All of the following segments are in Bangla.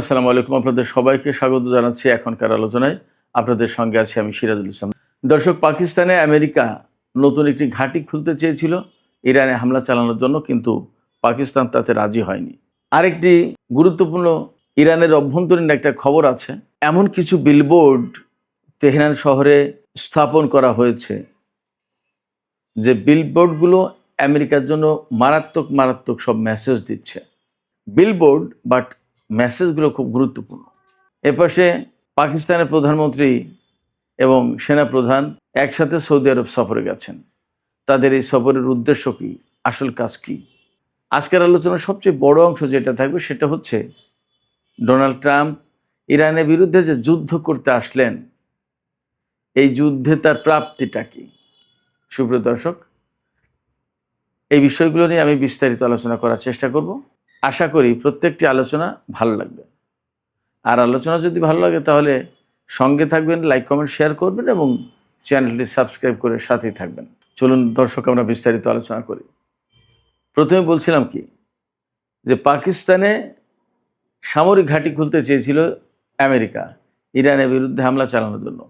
আসসালামু আলাইকুম। আপনাদের সবাইকে স্বাগত জানাচ্ছি এখনকার আলোচনায়। আপনাদের সঙ্গে আছি আমি সিরাজুল ইসলাম। দর্শক, পাকিস্তানে আমেরিকা নতুন একটি ঘাঁটি খুলতে চেয়েছিল ইরানে হামলা চালানোর জন্য, কিন্তু পাকিস্তান তাতে রাজি হয়নি। আরেকটি গুরুত্বপূর্ণ ইরানের অভ্যন্তরীণ একটা খবর আছে। এমন কিছু বিলবোর্ড তেহরান শহরে স্থাপন করা হয়েছে যে বিলবোর্ডগুলো আমেরিকার জন্য মারাত্মক সব মেসেজ দিচ্ছে। বিলবোর্ড বাট মেসেজগুলো খুব গুরুত্বপূর্ণ। এপাশে পাকিস্তানের প্রধানমন্ত্রী এবং সেনাপ্রধান একসাথে সৌদি আরব সফরে গেছেন। তাদের এই সফরের উদ্দেশ্য কী, আসল কাজ কী? আজকের আলোচনার সবচেয়ে বড় অংশ যেটা থাকবে সেটা হচ্ছে ডোনাল্ড ট্রাম্প ইরানের বিরুদ্ধে যে যুদ্ধ করতে আসলেন, এই যুদ্ধে তার প্রাপ্তিটা কী। সুপ্রিয় দর্শক, এই বিষয়গুলো নিয়ে আমি বিস্তারিত আলোচনা করার চেষ্টা করব। আশা করি প্রত্যেকটি আলোচনা ভালো লাগবে। আর আলোচনা যদি ভালো লাগে তাহলে সঙ্গে থাকবেন, লাইক কমেন্ট শেয়ার করবেন এবং চ্যানেলটি সাবস্ক্রাইব করে সাথেই থাকবেন। চলুন দর্শক, আমরা বিস্তারিত আলোচনা করি। প্রথমে বলছিলাম কি, যে পাকিস্তানে সামরিক ঘাঁটি খুলতে চেয়েছিল আমেরিকা ইরানের বিরুদ্ধে হামলা চালানোর জন্য।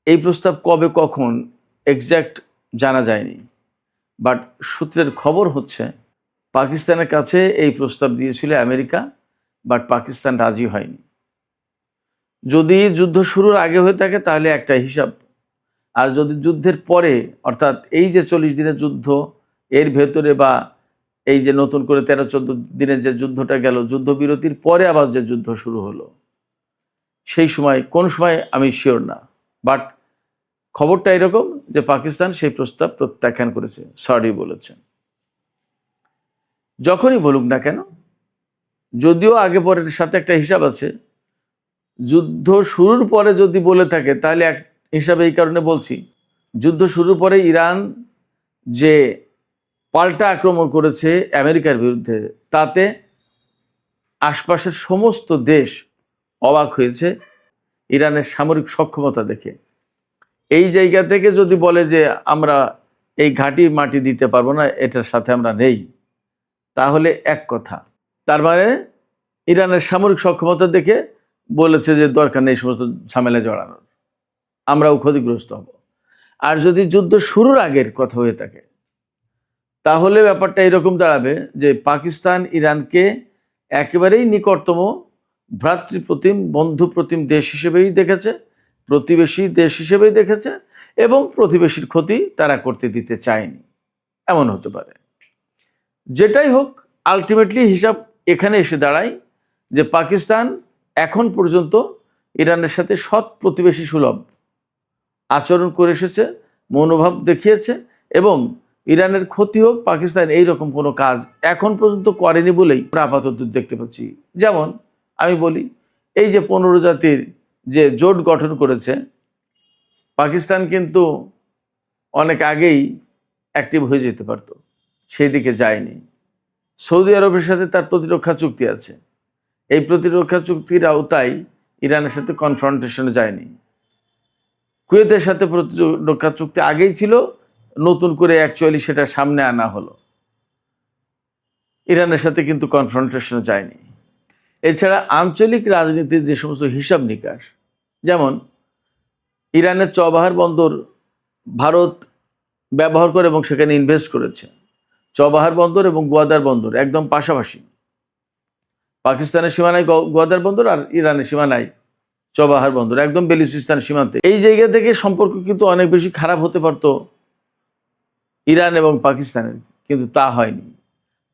এই প্রস্তাব কবে কখন এক্স্যাক্ট জানা যায়নি, বাট সূত্রের খবর হচ্ছে পাকিস্তানের কাছে এই প্রস্তাব দিয়েছিল আমেরিকা, বাট পাকিস্তান রাজি হয়নি। যদি যুদ্ধ শুরুর আগে হয়ে থাকে তাহলে একটা হিসাব, আর যদি যুদ্ধের পরে, অর্থাৎ এই যে 40 দিনের যুদ্ধ, এর ভেতরে বা এই যে নতুন করে 13-14 দিনের যে যুদ্ধটা গেল, যুদ্ধবিরতির পরে আবার যে যুদ্ধ শুরু হলো, সেই সময় কোন সময় আমি শিওর না, বাট খবরটা এরকম যে পাকিস্তান সেই প্রস্তাব প্রত্যাখ্যান করেছে, সরি বলেছে। যখনই বলুক না কেন, যদিও আগে পরের সাথে একটা হিসাব আছে, যুদ্ধ শুরুর পরে যদি বলে থাকে তাহলে এক হিসাবে এই কারণে বলছি, যুদ্ধ শুরুর পরে ইরান যে পাল্টা আক্রমণ করেছে আমেরিকার বিরুদ্ধে, তাতে আশপাশের সমস্ত দেশ অবাক হয়েছে ইরানের সামরিক সক্ষমতা দেখে। এই জায়গা থেকে যদি বলে যে আমরা এই ঘাঁটি মাটি দিতে পারবো না, এটার সাথে আমরা নেই, তাহলে এক কথা, তার মানে ইরানের সামরিক সক্ষমতা দেখে বলেছে যে দরকার নেই সমস্ত ঝামেলা জড়ানোর, আমরাও ক্ষতিগ্রস্ত হব। আর যদি যুদ্ধ শুরুর আগের কথা হয়ে থাকে তাহলে ব্যাপারটা এরকম দাঁড়াবে যে পাকিস্তান ইরানকে একেবারেই নিকটতম ভ্রাতৃপ্রতিম বন্ধুপ্রতিম দেশ হিসেবেই দেখেছে, প্রতিবেশী দেশ হিসেবেই দেখেছে, এবং প্রতিবেশীর ক্ষতি তারা করতে দিতে চায়নি। এমন হতে পারে। যেটাই হোক, আলটিমেটলি হিসাব এখানে এসে দাঁড়ায় যে পাকিস্তান এখন পর্যন্ত ইরানের সাথে সৎ প্রতিবেশী সুলভ আচরণ করে এসেছে, মনোভাব দেখিয়েছে, এবং ইরানের ক্ষতি হোক, পাকিস্তান এই রকম কোনো কাজ এখন পর্যন্ত করেনি বলেই আপাতত দেখতে পাচ্ছি। যেমন আমি বলি, এই যে 15 জাতির যে জোট গঠন করেছে, পাকিস্তান কিন্তু অনেক আগেই অ্যাক্টিভ হয়ে যেতে পারত, সেই দিকে যায়নি। সৌদি আরবের সাথে তার প্রতিরক্ষা চুক্তি আছে, এই প্রতিরক্ষা চুক্তির আওতায় ইরানের সাথে কনফ্রন্টেশনে যায়নি। কুয়েতের সাথে প্রতিরক্ষা চুক্তি আগেই ছিল, নতুন করে অ্যাকচুয়ালি সেটা সামনে আনা হলো, ইরানের সাথে কিন্তু কনফ্রন্টেশনে যায়নি। এছাড়া আঞ্চলিক রাজনীতির যে সমস্ত হিসাব নিকাশ, যেমন ইরানের চবাহার বন্দর ভারত ব্যবহার করে এবং সেখানে ইনভেস্ট করেছে। চবাহার বন্দর এবং গোয়াদার বন্দর একদম পাশাপাশি, পাকিস্তানের সীমানায় গোয়াদার বন্দর আর ইরানের সীমানায় চবাহার বন্দর, একদম বেলুচিস্তান সীমান্তে। এই জায়গা থেকে সম্পর্ক কিন্তু অনেক বেশি খারাপ হতে পারত ইরান এবং পাকিস্তানের, কিন্তু তা হয়নি।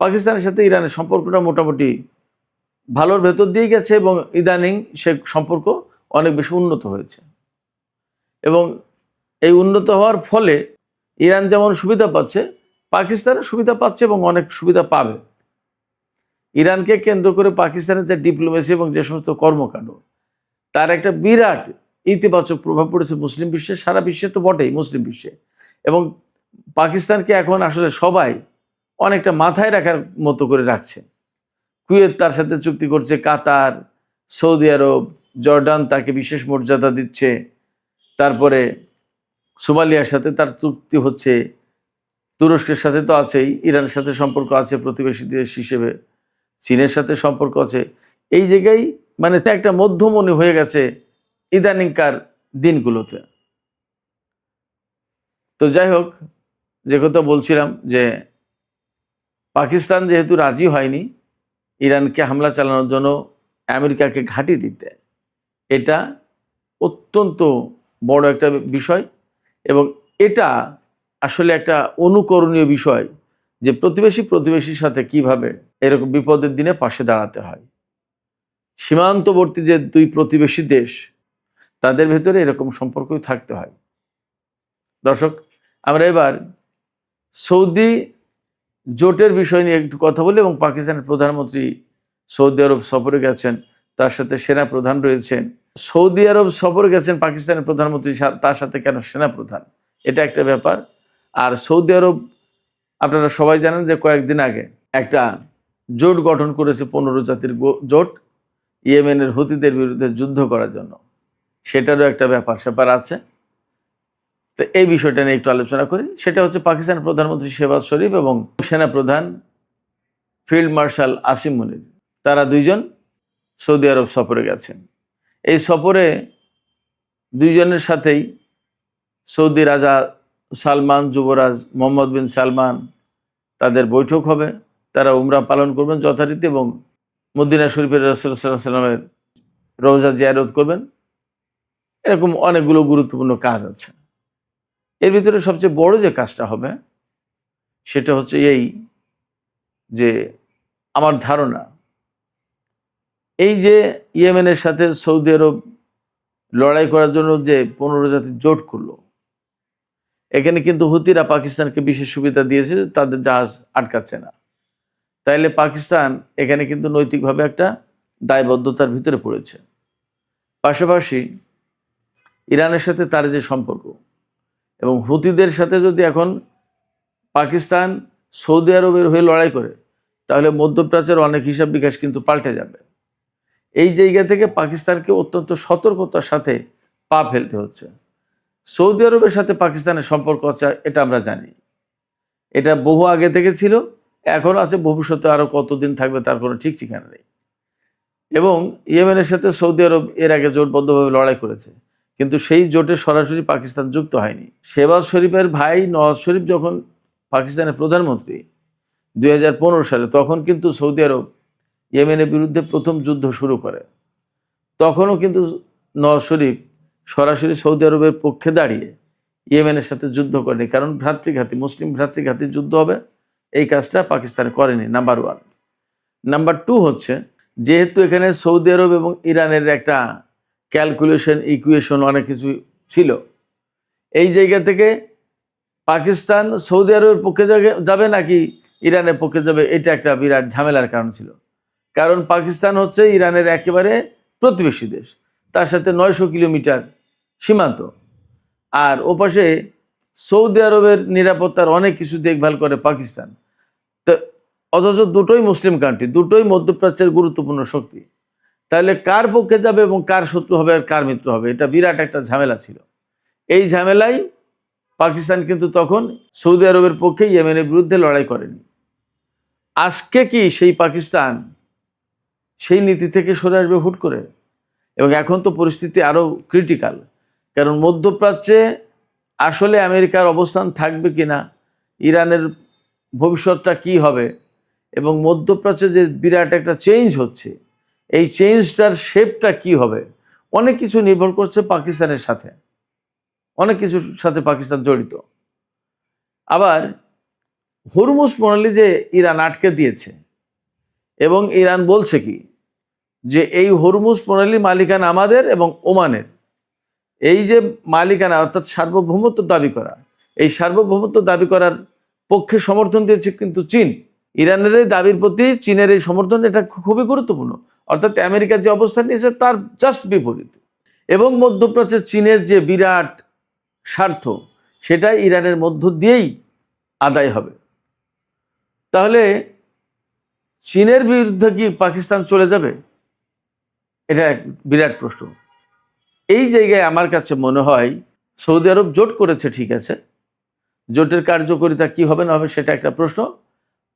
পাকিস্তানের সাথে ইরানের সম্পর্কটা মোটামুটি ভালোর ভেতর দিয়ে গেছে, এবং ইদানিং সে সম্পর্ক অনেক বেশি উন্নত হয়েছে। এবং এই উন্নত হওয়ার ফলে ইরান যেমন সুবিধা পাচ্ছে, পাকিস্তানের সুবিধা পাচ্ছে এবং অনেক সুবিধা পাবে। ইরানকে কেন্দ্র করে পাকিস্তানের যে ডিপ্লোমেসি এবং যে সমস্ত কর্মকাণ্ড, তার একটা বিরাট ইতিবাচক প্রভাব পড়েছে মুসলিম বিশ্বে, সারা বিশ্বে তো বটেই, মুসলিম বিশ্বে। এবং পাকিস্তানকে এখন আসলে সবাই অনেকটা মাথায় রাখার মতো করে রাখছে। কুয়েত তার সাথে চুক্তি করছে, কাতার, সৌদি আরব, জর্ডান তাকে বিশেষ মর্যাদা দিচ্ছে, তারপরে সোমালিয়ার সাথে তার চুক্তি হচ্ছে, তুরস্কের সাথে তো আছেই, ইরানের সাথে সম্পর্ক আছে প্রতিবেশী দেশ হিসেবে, চীনের সাথে সম্পর্ক আছে। এই জায়গায় মানে একটা মধ্যমণি হয়ে গেছে ইদানিংকার দিনগুলোতে। তো যাই হোক, যে কথা বলছিলাম যে পাকিস্তান যেহেতু রাজি হয়নি ইরানকে হামলা চালানোর জন্য আমেরিকাকে ঘাঁটি দিতে, এটা অত্যন্ত বড় একটা বিষয় এবং এটা আসলে একটা অনুকরণীয় বিষয় যে প্রতিবেশীর সাথে কিভাবে এরকম বিপদের দিনে পাশে দাঁড়াতে হয়। সীমান্তবর্তী যে দুই প্রতিবেশী দেশ, তাদের ভেতরে এরকম সম্পর্কই থাকতে হয়। দর্শক, আমরা এবার সৌদি জোটের বিষয় নিয়ে একটু কথা বলি এবং পাকিস্তানের প্রধানমন্ত্রী সৌদি আরব সফরে গেছেন, তার সাথে সেনা প্রধান রয়েছেন। সৌদি আরব সফরে গেছেন পাকিস্তানের প্রধানমন্ত্রী, তার সাথে কেন সেনা প্রধান, এটা একটা ব্যাপার। আর সৌদি আরব আপনারা সবাই জানেন যে কয়েকদিন আগে একটা জোট গঠন করেছে, 15 জাতির জোট, ইয়েমেনের হুতিদের বিরুদ্ধে যুদ্ধ করার জন্য। সেটারও একটা ব্যাপার আছে। তো এই বিষয়টা নিয়ে একটু আলোচনা করি। সেটা হচ্ছে পাকিস্তানের প্রধানমন্ত্রী শেহবাজ শরীফ এবং সেনা প্রধান ফিল্ড মার্শাল আসিম মুনির, তারা দুইজন সৌদি আরব সফরে গেছেন। এই সফরে দুইজনের সাথেই সৌদি রাজা সালমান, যুবরাজ মোহাম্মদ বিন সালমান, তাদের বৈঠক হবে। তারা উমরা পালন করবেন যথারীতি এবং মদিনা শরীফের রাসূল সাল্লাল্লাহু আলাইহি ওয়াসাল্লামের রওজা জিয়ারত করবেন। এরকম অনেকগুলো গুরুত্বপূর্ণ কাজ আছে। এর ভিতরে সবচেয়ে বড় যে কাজটা হবে সেটা হচ্ছে এই যে, আমার ধারণা এই যে ইয়েমেনের সাথে সৌদি আরব লড়াই করার জন্য যে 15 জাতির জোট করলো, এখানে কিন্তু হুতিরা পাকিস্তানকে বিশেষ সুবিধা দিয়েছে, তাদের জাহাজ আটকাচ্ছে না। তাইলে পাকিস্তান এখানে কিন্তু নৈতিকভাবে একটা দায়বদ্ধতার ভিতরে পড়েছে। পাশাপাশি ইরানের সাথে তার যে সম্পর্ক এবং হুতিদের সাথে যদি এখন পাকিস্তান সৌদি আরবের হয়ে লড়াই করে, তাহলে মধ্যপ্রাচ্যের অনেক হিসাব বিকাশ কিন্তু পাল্টে যাবে। এই জায়গা থেকে পাকিস্তানকে অত্যন্ত সতর্কতার সাথে পা ফেলতে হচ্ছে। সৌদি আরবের সাথে পাকিস্তানের সম্পর্ক আছে, এটা আমরা জানি। এটা বহু আগে থেকে ছিল, এখন আছে, ভবিষ্যতে আরও কতদিন থাকবে তার কোনো ঠিক ঠিকানা নেই। এবং ইয়েমেনের সাথে সৌদি আরব এর আগে জোটবদ্ধভাবে লড়াই করেছে, কিন্তু সেই জোটে সরাসরি পাকিস্তান যুক্ত হয়নি। শেহবাজ শরীফের ভাই নওয়াজ শরীফ যখন পাকিস্তানের প্রধানমন্ত্রী 2015 সালে, তখন কিন্তু সৌদি আরব ইয়েমেনের বিরুদ্ধে প্রথম যুদ্ধ শুরু করে। তখনও কিন্তু নওয়াজ শরীফ সরাসরি সৌদি আরবের পক্ষে দাঁড়িয়ে ইয়েমেনের সাথে যুদ্ধ করেনি, কারণ ভ্রাতৃঘাতী, মুসলিম ভ্রাতৃঘাতী যুদ্ধ হবে, এই কাজটা পাকিস্তান করেনি। নাম্বার 1। নাম্বার 2 হচ্ছে, যেহেতু এখানে সৌদি আরব এবং ইরানের একটা ক্যালকুলেশন, ইকুয়েশন, অনেক কিছু ছিল, এই জায়গা থেকে পাকিস্তান সৌদি আরবের পক্ষে যাবে নাকি ইরানের পক্ষে যাবে, এটা একটা বিরাট ঝামেলার কারণ ছিল। কারণ পাকিস্তান হচ্ছে ইরানের একেবারে প্রতিবেশী দেশ, তার সাথে 900 কিলোমিটার সীমান্ত, আর ওপাশে সৌদি আরবের নিরাপত্তার অনেক কিছু দেখভাল করে পাকিস্তান। তো অথচ দুটোই মুসলিম কান্ট্রি, দুটোই মধ্যপ্রাচ্যের গুরুত্বপূর্ণ শক্তি। তাহলে কার পক্ষে যাবে এবং কার শত্রু হবে আর কার মিত্র হবে, এটা বিরাট একটা ঝামেলা ছিল। এই ঝামেলায় পাকিস্তান কিন্তু তখন সৌদি আরবের পক্ষে ইয়েমেনের বিরুদ্ধে লড়াই করেনি। আজকে কি সেই পাকিস্তান সেই নীতি থেকে সরে আসবে হুট করে? এবং এখন তো পরিস্থিতি আরও ক্রিটিক্যাল, কারণ মধ্যপ্রাচ্যে আসলে আমেরিকার অবস্থান থাকবে কিনা, ইরানের ভবিষ্যৎটা কি হবে, এবং মধ্যপ্রাচ্যে যে বিরাট একটা চেঞ্জ হচ্ছে, এই চেঞ্জটার শেপটা কি হবে, অনেক কিছু নির্ভর করছে পাকিস্তানের সাথে, অনেক কিছুর সাথে পাকিস্তান জড়িত। আবার হরমুজ প্রণালী যে ইরান আটকে দিয়েছে, এবং ইরান বলছে কি যে এই হরমুজ প্রণালী মালিকানা আমাদের এবং ওমানের, এই যে মালিকানা অর্থাৎ সার্বভৌমত্ব দাবি করা, এই সার্বভৌমত্ব দাবি করার পক্ষে সমর্থন দিয়েছে কিন্তু চীন। ইরানের এই দাবির প্রতি চীনের এই সমর্থন, এটা খুবই গুরুত্বপূর্ণ। অর্থাৎ আমেরিকা যে অবস্থান নিয়েছে তার জাস্ট বিপরীত। এবং মধ্যপ্রাচ্যে চীনের যে বিরাট স্বার্থ, সেটা ইরানের মধ্য দিয়েই আদায় হবে। তাহলে চীনের বিরুদ্ধে কি পাকিস্তান চলে যাবে? এটা এক বিরাট প্রশ্ন। এই জায়গায় আমার কাছে মনে হয় সৌদি আরব জোট করেছে, ঠিক আছে, জোটের কার্যকারিতা কি হবে না হবে সেটা একটা প্রশ্ন।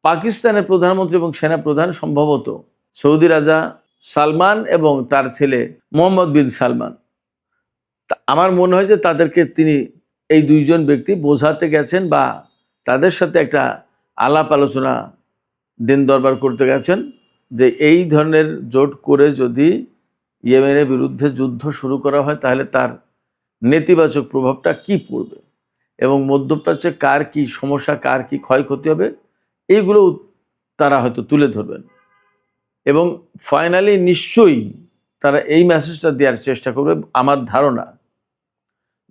পাকিস্তানের প্রধানমন্ত্রী এবং সেনা প্রধান সম্ভবত সৌদি রাজা সালমান এবং তার ছেলে মোহাম্মদ বিন সালমান, আমার মনে হয় যে তাদেরকে তিনি এই দুইজন ব্যক্তি বোঝাতে গেছেন বা তাদের সাথে একটা আলাপ আলোচনা দিন দরবার করতে গেছেন যে এই ধরনের জোট করে যদি ইয়েমেনের বিরুদ্ধে যুদ্ধ শুরু করা হয় তাহলে তার নেতিবাচক প্রভাবটা কি পড়বে এবং মধ্যপ্রাচ্যে কার কি সমস্যা, কার কি ক্ষয়ক্ষতি হবে, এইগুলো তারা হয়তো তুলে ধরবেন। এবং ফাইনালি নিশ্চয়ই তারা এই মেসেজটা দেওয়ার চেষ্টা করবে, আমার ধারণা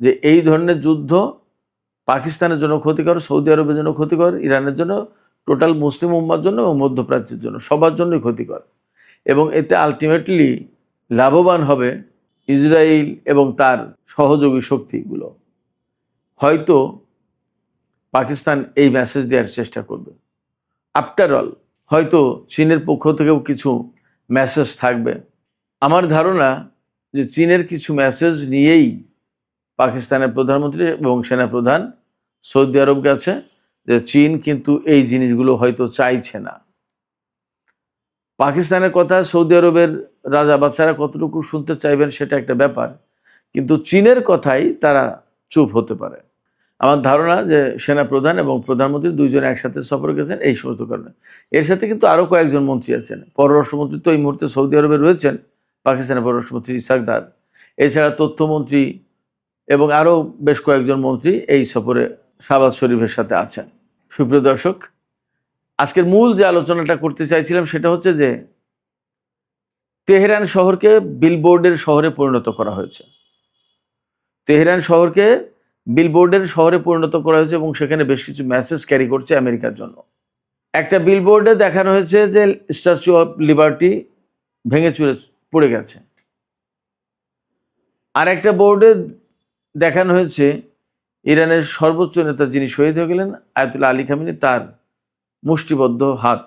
যে এই ধরনের যুদ্ধ পাকিস্তানের জন্য ক্ষতিকর, সৌদি আরবের জন্য ক্ষতিকর, ইরানের জন্য, টোটাল মুসলিম উম্মার জন্য এবং মধ্যপ্রাচ্যের জন্য, সবার জন্যই ক্ষতিকর। এবং এতে আলটিমেটলি লাভবান হবে ইসরায়েল এবং তার সহযোগী শক্তিগুলো। হয়তো পাকিস্তান এই মেসেজ দেওয়ার চেষ্টা করবে। আফটার অল হয়তো চীনের পক্ষ থেকেও কিছু মেসেজ থাকবে। আমার ধারণা যে চীনের কিছু মেসেজ নিয়েই পাকিস্তানের প্রধানমন্ত্রী এবং সেনাপ্রধান সৌদি আরব গেছে, যে চীন কিন্তু এই জিনিসগুলো হয়তো চাইছে না। পাকিস্তানের কথা সৌদি আরবের রাজা বাচ্চারা কতটুকু শুনতে চাইবেন সেটা একটা ব্যাপার, কিন্তু চীনের কথাই তারা চুপ হতে পারে। আমার ধারণা যে সেনাপ্রধান এবং প্রধানমন্ত্রী দুইজন একসাথে সফর গেছেন এই সমস্ত কারণে। এর সাথে কিন্তু আরও কয়েকজন মন্ত্রী আছেন। পররাষ্ট্রমন্ত্রী তো এই মুহূর্তে সৌদি আরবে রয়েছেন, পাকিস্তানের পররাষ্ট্রমন্ত্রী ইসাক দার। এছাড়া তথ্যমন্ত্রী এবং আরও বেশ কয়েকজন মন্ত্রী এই সফরে শাহবাজ শরীফের সাথে আছেন। সুপ্রিয় দর্শক, আজকের মূল যে আলোচনাটা করতে চাইছিলাম সেটা হচ্ছে যে তেহরান শহরকে বিলবোর্ডের শহরে পরিণত করা হয়েছে। তেহরান শহরকে বিলবোর্ডের শহরে পরিণত করা হয়েছে এবং সেখানে বেশ কিছু মেসেজ ক্যারি করছে আমেরিকার জন্য। একটা বিলবোর্ডে দেখানো হয়েছে যে স্ট্যাচু অফ লিবার্টি ভেঙে চুরে পড়ে গেছে। আর একটা বোর্ডে দেখানো হয়েছে ইরানের সর্বোচ্চ নেতা যিনি শহীদ হয়ে গেলেন আয়াতুল্লাহ আলী খামেনি, তার মুষ্টিবদ্ধ হাত।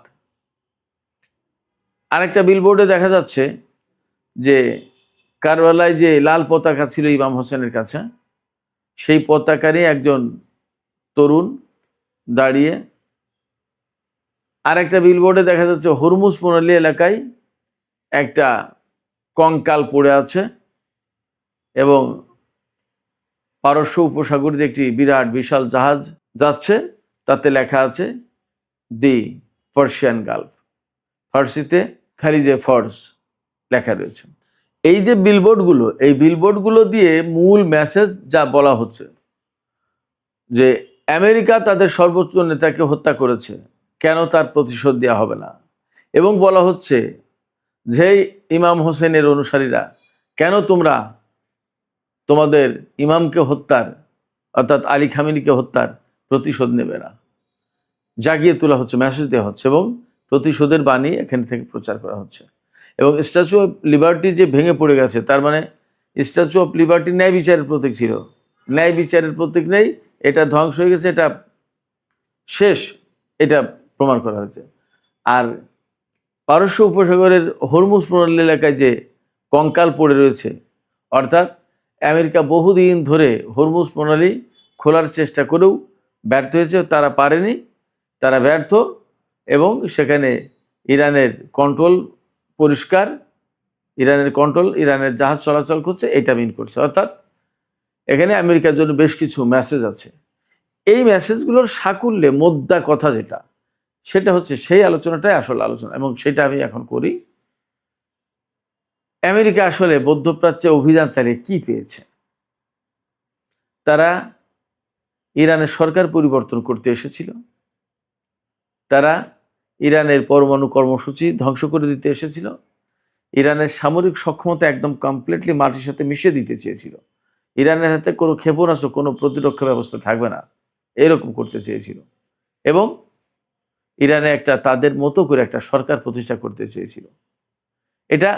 আরেকটা বিলবোর্ডে দেখা যাচ্ছে যে কারবালায় যে লাল পতাকা ছিল ইমাম হোসেনের কাছে, সেই পতাকারই একজন তরুণ দাঁড়িয়ে। আরেকটা বিলবোর্ডে দেখা যাচ্ছে হরমুজ প্রণালী এলাকায় একটা কঙ্কাল পড়ে আছে এবং পারস্য উপসাগর দিয়ে একটি বিরাট বিশাল জাহাজ যাচ্ছে, তাতে লেখা আছে দি পার্সিয়ান গালফ, ফার্সিতে খালিজে ফর্স লেখা রয়েছে। এই যে বিলবোর্ডগুলো, এই বিলবোর্ডগুলো দিয়ে মূল মেসেজ যা বলা হচ্ছে যে আমেরিকা তাদের সর্বোচ্চ নেতাকে হত্যা করেছে, কেন তার প্রতিশোধ দেওয়া হবে না। এবং বলা হচ্ছে যে ইমাম হোসেনের অনুসারীরা, কেন তোমরা তোমাদের ইমামকে হত্যার অর্থাৎ আলী খামেনিকে হত্যার প্রতিশোধ নেবে না। জাগিয়ে তোলা হচ্ছে, মেসেজ দেওয়া হচ্ছে এবং প্রতিশোধের বাণী এখান থেকে প্রচার করা হচ্ছে। এবং স্ট্যাচু অফ লিবার্টি যে ভেঙে পড়ে গেছে, তার মানে স্ট্যাচু অফ লিবার্টি ন্যায় বিচারের প্রতীক ছিল, ন্যায় বিচারের প্রতীক নেই, এটা ধ্বংস হয়ে গেছে, এটা শেষ, এটা প্রমাণ করা হয়েছে। আর পারস্য উপসাগরের হরমুজ প্রণালী এলাকায় যে কঙ্কাল পড়ে রয়েছে, অর্থাৎ আমেরিকা বহুদিন ধরে হরমুজ প্রণালী খোলার চেষ্টা করেও ব্যর্থ হয়েছে, তারা পারেনি, তারা ব্যর্থ। এবং সেখানে ইরানের কন্ট্রোল পরিষ্কার, ইরানের কন্ট্রোল, ইরানের জাহাজ চলাচল করছে, এটা মিন করছে। অর্থাৎ এখানে আমেরিকার জন্য বেশ কিছু মেসেজ আছে। এই মেসেজগুলোর সাকুল্যে মোদ্দা কথা যেটা, সেটা হচ্ছে সেই আলোচনাটাই আসল আলোচনা এবং সেটা আমি এখন করি। আমেরিকা আসলে মধ্যপ্রাচ্যে অভিযান চালিয়ে কি পেয়েছে? তারা ইরানের সরকার পরিবর্তন করতে এসেছিল, তারা ইরানের পরমাণু কর্মসূচি ধ্বংস করে দিতে এসেছিল, ইরানের সামরিক সক্ষমতা একদম কমপ্লিটলি মাটির সাথে মিশিয়ে দিতে চেয়েছিল, ইরানের হাতে কোনো ক্ষেপণাস্ত্র, কোনো প্রতিরক্ষা ব্যবস্থা থাকবে না, এরকম করতে চেয়েছিল। এবং ইরানে একটা তাদের মতো করে একটা সরকার প্রতিষ্ঠা করতে চেয়েছিল। এটা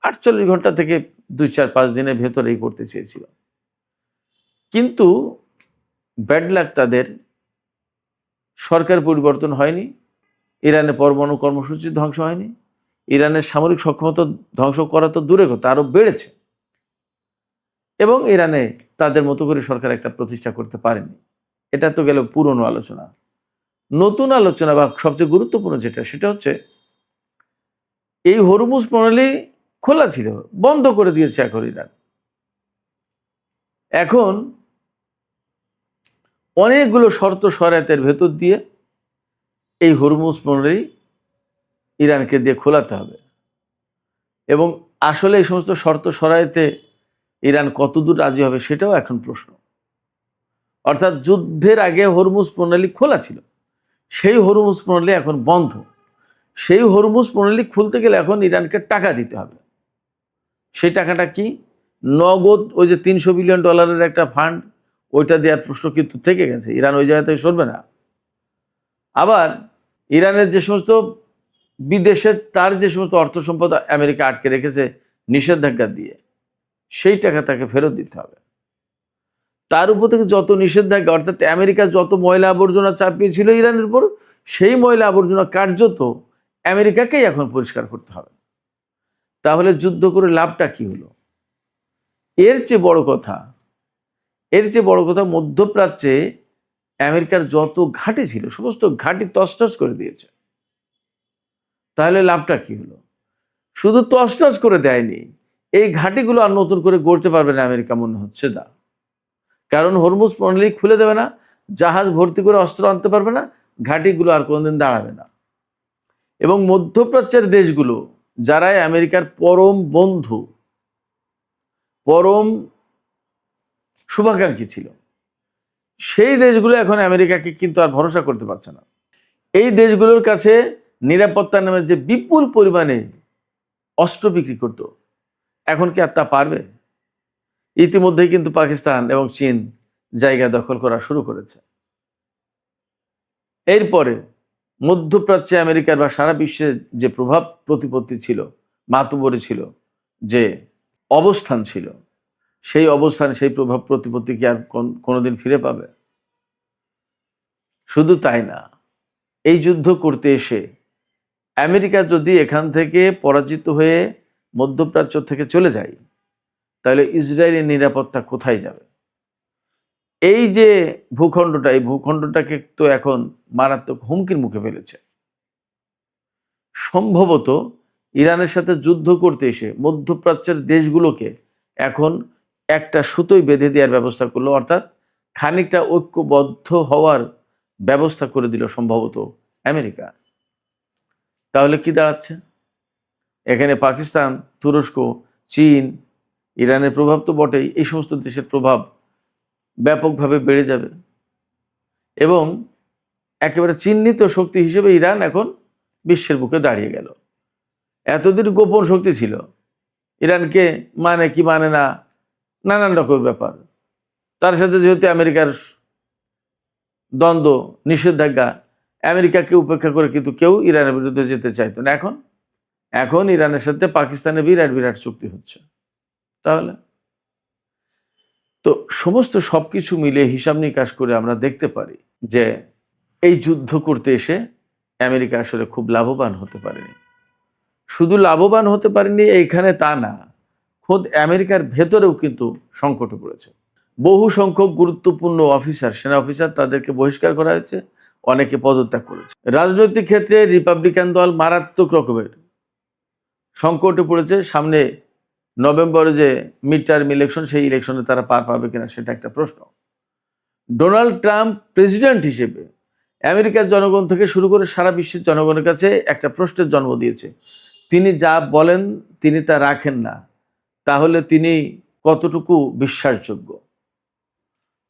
48 ঘন্টা থেকে 2-4-5 দিনের ভেতরেই করতে চেয়েছিল। কিন্তু ব্যাড লাক, তাদের সরকার পরিবর্তন হয়নি, ইরানে পরমাণু কর্মসূচি ধ্বংস হয়নি, ইরানের সামরিক সক্ষমতা ধ্বংস করা তো দূরে কথা, আরও বেড়েছে। এবং ইরানে তাদের মতো করে সরকার একটা প্রতিষ্ঠা করতে পারেনি। এটা তো গেল পুরনো আলোচনা। নতুন আলোচনা বা সবচেয়ে গুরুত্বপূর্ণ যেটা, সেটা হচ্ছে এই হরমুজ প্রণালী খোলা ছিল, বন্ধ করে দিয়েছে এখন ইরান। এখন অনেকগুলো শর্ত শরাতের ভেতর দিয়ে এই হরমুজ প্রণালী ইরানকে দিয়ে খোলাতে হবে, এবং আসলে এই সমস্ত শর্ত শরাইতে ইরান কতদূর রাজি হবে সেটাও এখন প্রশ্ন। অর্থাৎ যুদ্ধের আগে হরমুজ প্রণালী খোলা ছিল, সেই হরমুজ প্রণালী এখন বন্ধ। সেই হরমুজ প্রণালী খুলতে গেলে এখন ইরানকে টাকা দিতে হবে। সেই টাকাটা কি? নগদ ওই যে $300 বিলিয়ন একটা ফান্ড, ওইটা দেওয়ার প্রশ্ন কিন্তু থেকে গেছে। ইরান ওই জায়গা থেকে সরবে না। আবার ইরানের যে সমস্ত বিদেশে তার যে সমস্ত অর্থ সম্পদ আমেরিকা আটকে রেখেছে নিষেধাজ্ঞা দিয়ে, সেই টাকা তাকে ফেরত দিতে হবে। তার উপর থেকে যত নিষেধাজ্ঞা, অর্থাৎ আমেরিকা যত ময়লা আবর্জনা চাপিয়েছিল ইরানের উপর, সেই ময়লা আবর্জনা কার্যত আমেরিকাকেই এখন পরিষ্কার করতে হবে। তাহলে যুদ্ধ করে লাভটা কি হলো? এর চেয়ে বড় কথা, মধ্যপ্রাচ্যে আমেরিকার যত ঘাঁটি ছিল সমস্ত ঘাঁটি তছনছ করে দিয়েছে। তাহলে লাভটা কি হলো? শুধু তছনছ করে দেয়নি, এই ঘাঁটিগুলো আর নতুন করে গড়তে পারবে না আমেরিকা মনে হচ্ছে না। কারণ হরমুজ প্রণালী খুলে দেবে না, জাহাজ ভর্তি করে অস্ত্র আনতে পারবে না, ঘাঁটিগুলো আর কোনোদিন দাঁড়াবে না। এবং মধ্যপ্রাচ্যের দেশগুলো যারাই আমেরিকার পরম বন্ধু, পরম শুভাকাঙ্ক্ষী ছিল, সেই দেশগুলো এখন আমেরিকাকে কিন্তু আর ভরসা করতে পারছে না। এই দেশগুলোর কাছে নিরাপত্তা নামে যে বিপুল পরিমাণে অস্ত্র বিক্রি করত, এখন কি আর তা পারবে? ইতিমধ্যেই কিন্তু পাকিস্তান এবং চীন জায়গা দখল করা শুরু করেছে। এরপরে মধ্যপ্রাচ্যে আমেরিকার বা সারা বিশ্বে যে প্রভাব প্রতিপত্তি ছিল, মাতুবরি ছিল, যে অবস্থান ছিল, সেই অবস্থান, সেই প্রভাব প্রতিপত্তি কি আর কোনোদিন ফিরে পাবে? শুধু তাই না, এই যুদ্ধ করতে এসে আমেরিকা যদি এখান থেকে পরাজিত হয়ে মধ্যপ্রাচ্য থেকে চলে যায়, তাহলে ইসরায়েলের নিরাপত্তা কোথায় যাবে? এই যে ভূখণ্ডটা, এই ভূখণ্ডটাকে তো এখন মারাত্মক হুমকির মুখে ফেলেছে। সম্ভবত ইরানের সাথে যুদ্ধ করতে এসে মধ্যপ্রাচ্যের দেশগুলোকে এখন একটা সুতোয় বেঁধে দেওয়ার ব্যবস্থা করলো, অর্থাৎ খানিকটা ঐক্যবদ্ধ হওয়ার ব্যবস্থা করে দিল সম্ভবত আমেরিকা। তাহলে কি দাঁড়াচ্ছে? এখানে পাকিস্তান, তুরস্ক, চীন, ইরানের প্রভাব তো বটেই, এই সমস্ত দেশের প্রভাব ব্যাপকভাবে বেড়ে যাবে, এবং একেবারে চিহ্নিত শক্তি হিসেবে ইরান এখন বিশ্বের বুকে দাঁড়িয়ে গেল। এতদিন গোপন শক্তি ছিল, ইরানকে মানে কি মানে না, নানান রকম ব্যাপার। তার সাথে যেহেতু আমেরিকার দ্বন্দ্ব, নিষেধাজ্ঞা, আমেরিকাকে উপেক্ষা করে কিন্তু কেউ ইরানের বিরুদ্ধে যেতে চাইতো না। এখন ইরানের সাথে পাকিস্তানের বিরাট বিরাট চুক্তি হচ্ছে। তাহলে তো সমস্ত সবকিছু মিলে হিসাব নিকাশ করে আমরা দেখতে পারি যে এই যুদ্ধ করতে এসে আমেরিকা আসলে খুব লাভবান হতে পারেনি। শুধু লাভবান হতে পারেনি এইখানে তা না, খোদ আমেরিকার ভেতরেও কিন্তু সংকটে পড়েছে। বহু সংখ্যক গুরুত্বপূর্ণ অফিসার, সেনা অফিসার, তাদেরকে বহিষ্কার করা হয়েছে, অনেকে পদত্যাগ করেছে। রাজনৈতিক ক্ষেত্রে রিপাবলিকান দল মারাত্মক রকমের সংকটে পড়েছে। সামনে নভেম্বরে যে মিড টার্ম ইলেকশন, সেই ইলেকশনে তারা পার পাবে কিনা সেটা একটা প্রশ্ন। ডোনাল্ড ট্রাম্প প্রেসিডেন্ট হিসেবে আমেরিকার জনগণ থেকে শুরু করে সারা বিশ্বের জনগণের কাছে একটা প্রশ্নের জন্ম দিয়েছে। তিনি যা বলেন তিনি তা রাখেন না, তাহলে তিনি কতটুকু বিশ্বাসযোগ্য?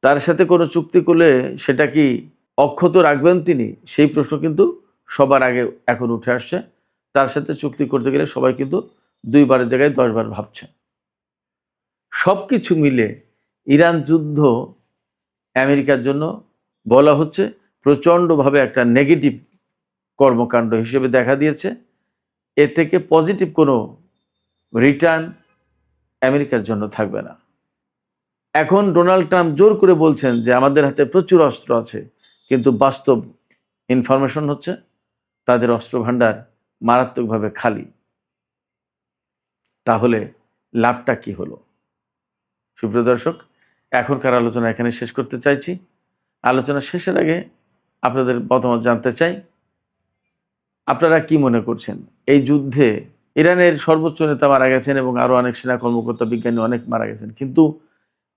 তার সাথে কোনো চুক্তি করলে সেটা কি অক্ষত রাখবেন তিনি? সেই প্রশ্ন কিন্তু সবার আগে এখন উঠে আসছে। তার সাথে চুক্তি করতে গেলে সবাই কিন্তু 2 বারের জায়গায় 10 বার ভাবছে। সব কিছু মিলে ইরান যুদ্ধ আমেরিকার জন্য বলা হচ্ছে প্রচণ্ডভাবে একটা নেগেটিভ কর্মকাণ্ড হিসেবে দেখা দিয়েছে। এ থেকে পজিটিভ কোনো রিটার্ন আমেরিকার জন্য থাকবে না। এখন ডোনাল্ড ট্রাম্প জোর করে বলছেন যে আমাদের হাতে প্রচুর অস্ত্র আছে, কিন্তু বাস্তব ইনফরমেশন হচ্ছে তাদের অস্ত্র ভাণ্ডার মারাত্মকভাবে খালি। তাহলে লাভটা কি হলো? সুপ্রিয় দর্শক, এখনকার আলোচনা এখানে শেষ করতে চাইছি। আলোচনা শেষের আগে আপনাদের মতামত জানতে চাই। আপনারা কি মনে করছেন এই যুদ্ধে ইরানের সর্বোচ্চ নেতা মারা গেছেন এবং আরও অনেক সেনা কর্মকর্তা বিজ্ঞানী অনেক মারা গেছেন, কিন্তু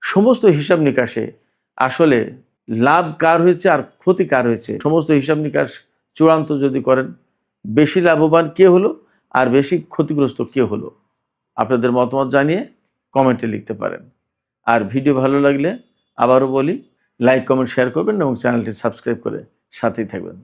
সমস্ত হিসাব নিকাশে আসলে লাভ কার হয়েছে আর ক্ষতি কার হয়েছে, সমস্ত হিসাব নিকাশ চূড়ান্ত যদি করেন, বেশি লাভবান কে হলো আর বেশি ক্ষতিগ্রস্ত কে হলো, আপনাদের মতামত জানিয়ে কমেন্টে লিখতে পারেন। আর ভিডিও ভালো লাগলে আবারও বলি, লাইক কমেন্ট শেয়ার করবেন এবং চ্যানেলটি সাবস্ক্রাইব করে সাথেই থাকবেন।